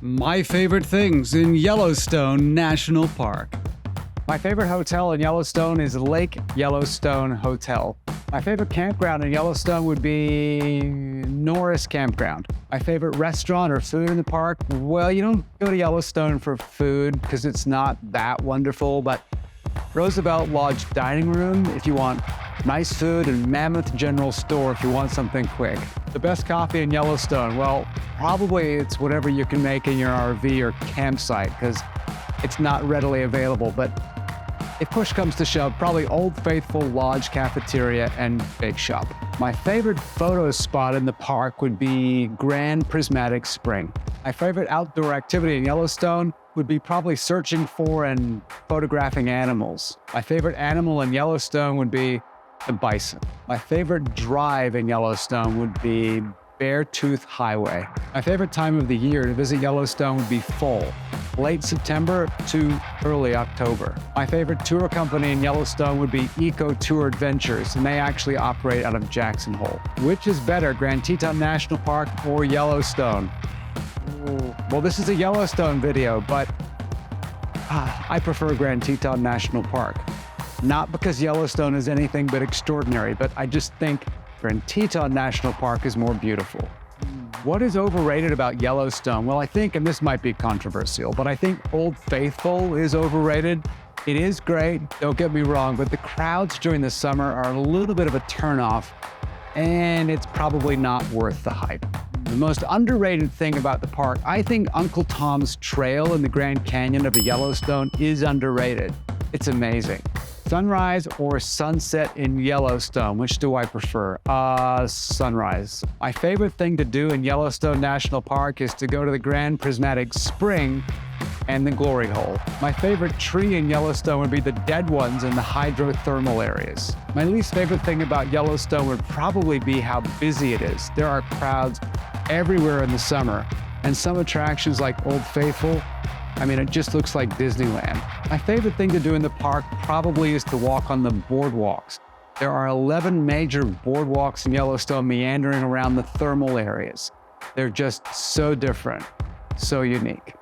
My favorite things in Yellowstone National Park. My favorite hotel in Yellowstone is Lake Yellowstone Hotel. My favorite campground in Yellowstone would be Norris Campground. My favorite restaurant or food in the park, well, you don't go to Yellowstone for food because it's not that wonderful, but Roosevelt Lodge dining room if you want nice food, and Mammoth General Store if you want something quick. The best coffee in Yellowstone, well, probably it's whatever you can make in your RV or campsite because it's not readily available, but if push comes to shove, probably Old Faithful Lodge Cafeteria and Bake Shop. My favorite photo spot in the park would be Grand Prismatic Spring. My favorite outdoor activity in Yellowstone would be probably searching for and photographing animals. My favorite animal in Yellowstone would be the bison. My favorite drive in Yellowstone would be Beartooth Highway. My favorite time of the year to visit Yellowstone would be fall, late September to early October. My favorite tour company in Yellowstone would be Eco Tour Adventures, and they actually operate out of Jackson Hole. Which is better, Grand Teton National Park or Yellowstone? Well, this is a Yellowstone video, but I prefer Grand Teton National Park. Not because Yellowstone is anything but extraordinary, but I just think Grand Teton National Park is more beautiful. What is overrated about Yellowstone? Well, I think, and this might be controversial, but I think Old Faithful is overrated. It is great, don't get me wrong, but the crowds during the summer are a little bit of a turnoff, and it's probably not worth the hype. The most underrated thing about the park, I think Uncle Tom's Trail in the Grand Canyon of the Yellowstone is underrated. It's amazing. Sunrise or sunset in Yellowstone, which do I prefer? Sunrise. My favorite thing to do in Yellowstone National Park is to go to the Grand Prismatic Spring and the Glory Hole. My favorite tree in Yellowstone would be the dead ones in the hydrothermal areas. My least favorite thing about Yellowstone would probably be how busy it is. There are crowds everywhere in the summer, and some attractions like Old Faithful, it just looks like Disneyland. My favorite thing to do in the park probably is to walk on the boardwalks. There are 11 major boardwalks in Yellowstone meandering around the thermal areas. They're just so different, so unique.